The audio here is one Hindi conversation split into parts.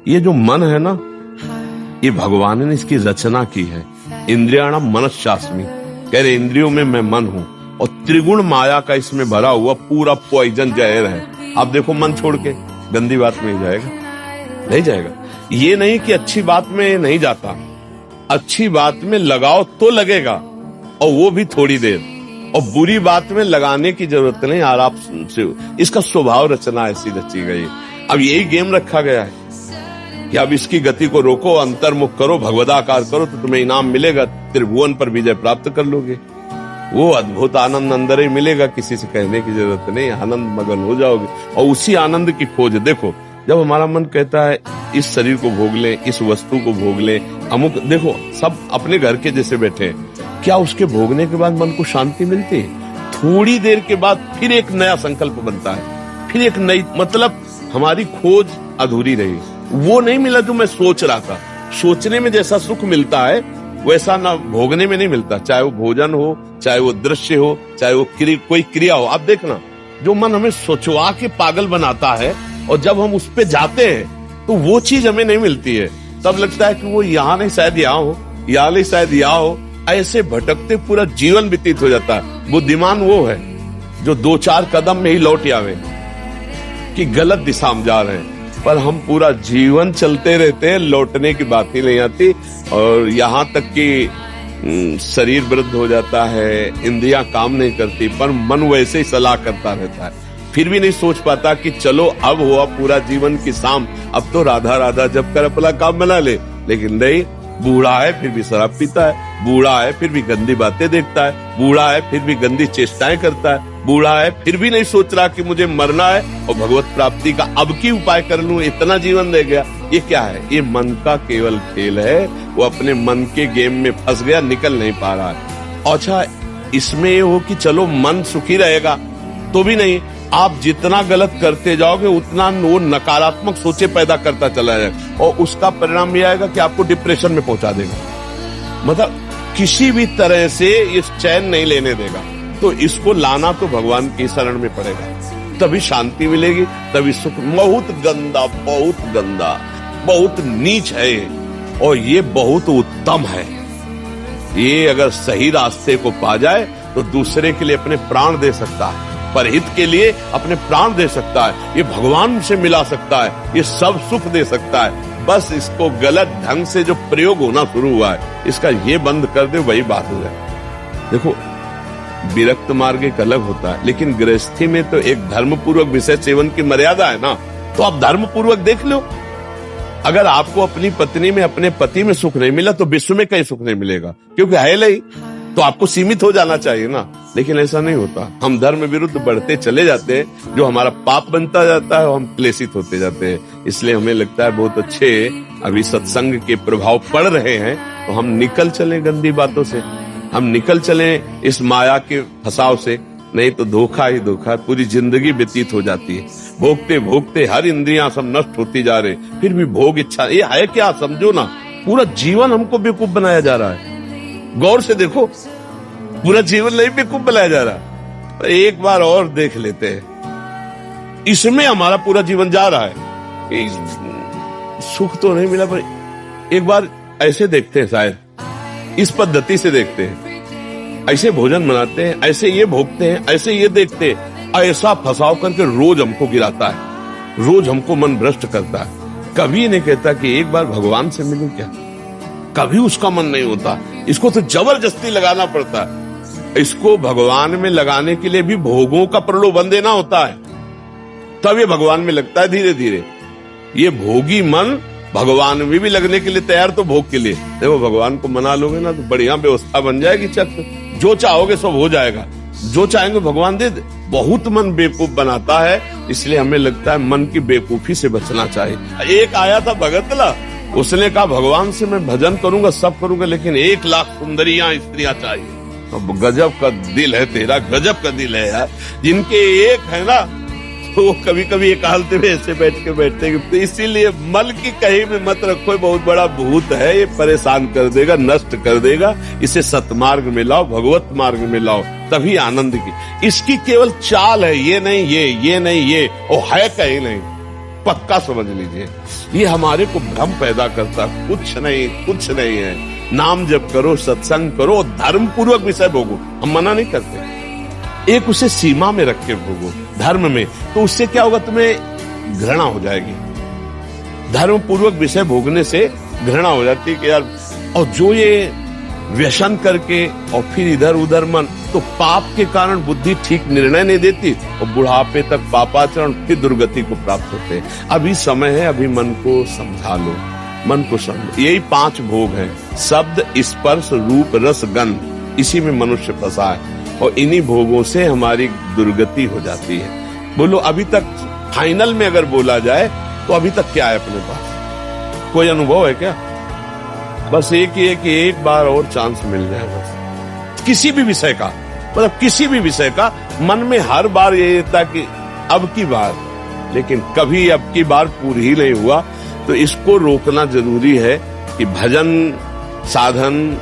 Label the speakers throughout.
Speaker 1: ये जो मन है ना, ये भगवान ने इसकी रचना की है। इंद्रियाणाम मनश्चास्मि, कह रहे इंद्रियों में मैं मन हूं, और त्रिगुण माया का इसमें भरा हुआ पूरा पॉइजन जहर है। आप देखो मन छोड़ के गंदी बात में ही जाएगा, नहीं जाएगा। ये नहीं कि अच्छी बात में नहीं जाता, अच्छी बात में लगाओ तो लगेगा, और वो भी थोड़ी देर, और बुरी बात में लगाने की जरूरत नहीं, आराम से। इसका स्वभाव रचना ऐसी रची गई। अब यही गेम रखा गया है कि अब इसकी गति को रोको, अंतर्मुख करो, भगवदाकार करो, तो तुम्हें इनाम मिलेगा, त्रिभुवन पर विजय प्राप्त कर लोगे। वो अद्भुत आनंद अंदर ही मिलेगा, किसी से कहने की जरूरत नहीं, आनंद मगन हो जाओगे। और उसी आनंद की खोज देखो, जब हमारा मन कहता है इस शरीर को भोग लें, इस वस्तु को भोग लें, अमुक, देखो सब अपने घर के जैसे बैठे हैं, क्या उसके भोगने के बाद मन को शांति मिलती है? थोड़ी देर के बाद फिर एक नया संकल्प बनता है, फिर एक नई, मतलब हमारी खोज अधूरी रही। वो नहीं मिला जो मैं सोच रहा था। सोचने में जैसा सुख मिलता है वैसा ना भोगने में नहीं मिलता, चाहे वो भोजन हो, चाहे वो दृश्य हो, चाहे वो कोई क्रिया हो। आप देखना, जो मन हमें सोचवा के पागल बनाता है, और जब हम उस पे जाते हैं तो वो चीज हमें नहीं मिलती है। तब लगता है कि वो यहाँ नहीं, शायद यहाँ हो, यहाँ नहीं, शायद यहाँ हो। ऐसे भटकते पूरा जीवन व्यतीत हो जाता है। बुद्धिमान वो है जो 2-4 कदम में ही लौट आवे कि गलत दिशा में जा रहे हैं, पर हम पूरा जीवन चलते रहते हैं, लौटने की बात ही नहीं आती। और यहाँ तक कि शरीर वृद्ध हो जाता है, इंद्रियां काम नहीं करती, पर मन वैसे ही सलाह करता रहता है। फिर भी नहीं सोच पाता कि चलो अब हुआ पूरा जीवन की शाम, अब तो राधा राधा जब कर अपना काम बना ले। लेकिन नहीं, बूढ़ा है फिर भी शराब पीता है, बूढ़ा है फिर भी गंदी बातें देखता है, बूढ़ा है फिर भी गंदी चेष्टाएं करता है, बूढ़ा है फिर भी नहीं सोच रहा कि मुझे मरना है और भगवत प्राप्ति का अब की उपाय कर लूं, इतना जीवन रह गया। ये क्या है? ये मन का केवल खेल है। वो अपने मन के गेम में फंस गया, निकल नहीं पा रहा है। अच्छा, इसमें ये हो कि चलो मन सुखी रहेगा, तो भी नहीं, आप जितना गलत करते जाओगे उतना वो नकारात्मक सोचे पैदा करता चला जाएगा, और उसका परिणाम यह आएगा कि आपको डिप्रेशन में पहुंचा देगा। मतलब किसी भी तरह से इस चैन नहीं लेने देगा। तो इसको लाना तो भगवान की शरण में पड़ेगा, तभी शांति मिलेगी, तभी सुख। बहुत गंदा, बहुत गंदा, बहुत नीच है, और ये बहुत उत्तम है। ये अगर सही रास्ते को पा जाए तो दूसरे के लिए अपने प्राण दे सकता है, परहित के लिए अपने प्राण दे सकता है, ये भगवान से मिला सकता है, ये सब सुख दे सकता है। बस इसको गलत ढंग से जो प्रयोग होना शुरू हुआ है, इसका ये बंद कर दे, वही बात हो जाए। देखो, विरक्त मार्ग एक अलग होता है, लेकिन गृहस्थी में तो एक धर्म पूर्वक विषय सेवन की मर्यादा है ना। तो आप धर्म पूर्वक देख लो। अगर आपको अपनी पत्नी में, अपने पति में सुख नहीं मिला तो विश्व में कहीं सुख नहीं मिलेगा, क्योंकि है नहीं, तो आपको सीमित हो जाना चाहिए ना। लेकिन ऐसा नहीं होता, हम धर्म विरुद्ध बढ़ते चले जाते हैं, जो हमारा पाप बनता जाता है, हम क्लेशित होते जाते हैं। इसलिए हमें लगता है बहुत अच्छे अभी सत्संग के प्रभाव पड़ रहे हैं, तो हम निकल चले गंदी बातों से, हम निकल चले इस माया के फसाव से, नहीं तो धोखा ही धोखा, पूरी जिंदगी व्यतीत हो जाती है। भोगते भोगते हर इंद्रियां सब नष्ट होती जा रहे, फिर भी भोग इच्छा, ये है क्या? समझो ना, पूरा जीवन हमको बेवकूफ बनाया जा रहा है। गौर से देखो, पूरा जीवन नहीं बेवकूफ बनाया जा रहा। एक बार और देख लेते हैं, इसमें हमारा पूरा जीवन जा रहा है। सुख तो नहीं मिला, पर एक बार ऐसे देखते हैं, शायद इस पद्धति से देखते हैं, ऐसे भोजन बनाते हैं, ऐसे ये भोगते हैं, ऐसे ये देखते हैं, ऐसा फंसाव करके रोज हमको गिराता है, रोज हमको मन भ्रष्ट करता है। कभी नहीं कहता कि एक बार भगवान से मिलूं क्या, कभी उसका मन नहीं होता। इसको तो जबरदस्ती लगाना पड़ता है। इसको भगवान में लगाने के लिए भी भोगों का प्रलोभन देना होता है, तब ये भगवान में लगता है धीरे धीरे। ये भोगी मन भगवान में भी लगने के लिए तैयार, तो भोग के लिए देखो, भगवान को मना लोगे ना तो बढ़िया व्यवस्था बन जाएगी। चक्र जो चाहोगे सब हो जाएगा, जो चाहेंगे भगवान दे दे। बहुत मन बेवकूफ बनाता है, इसलिए हमें लगता है मन की बेवकूफी से बचना चाहिए। एक आया था भगतला, उसने कहा भगवान से मैं भजन करूंगा, सब करूंगा, लेकिन 1 लाख सुंदरियां स्त्रियां चाहिए। अब गजब का दिल है तेरा, गजब का दिल है यार। जिनके एक है ना, तो वो कभी कभी एक हालते में ऐसे बैठते। तो इसीलिए मन की कहीं में मत रखो, बहुत बड़ा भूत है, ये परेशान कर देगा, नष्ट कर देगा। इसे सतमार्ग में लाओ, भगवत मार्ग में लाओ, तभी आनंद की। इसकी केवल चाल है, ये नहीं ये नहीं ये, और है कहीं नहीं। पक्का समझ लीजिए। ये हमारे को भ्रम पैदा करता, कुछ नहीं है। नाम जप करो, सत्संग करो, धर्म पूर्वक विषय भोगो, हम मना नहीं करते, एक उसे सीमा में रख के भोगो धर्म में, तो उससे क्या होगा, तुम्हें घृणा हो जाएगी। धर्म पूर्वक विषय भोगने से घृणा हो जाती है कि यार, और जो ये व्यसन करके और फिर इधर उधर मन, तो पाप के कारण बुद्धि ठीक निर्णय नहीं देती और बुढ़ापे तक पापाचरण, फिर दुर्गति को प्राप्त होते हैं। अभी समय है, अभी मन को समझा लो, मन को समझो। यही 5 भोग हैं, शब्द, स्पर्श, रूप, रस, गंध, इसी में मनुष्य फंसा है और इन्हीं भोगों से हमारी दुर्गति हो जाती है। बोलो अभी तक फाइनल में अगर बोला जाए तो अभी तक क्या है अपने पास? कोई अनुभव है क्या? बस एक ही है कि एक बार और चांस मिल जाए, बस किसी भी विषय का, मतलब किसी भी विषय का। मन में हर बार ये रहता कि अब की बार, लेकिन कभी अब की बार पूरी ही नहीं हुआ। तो इसको रोकना जरूरी है कि भजन, साधन,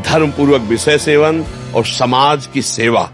Speaker 1: धर्म पूर्वक विषय सेवन और समाज की सेवा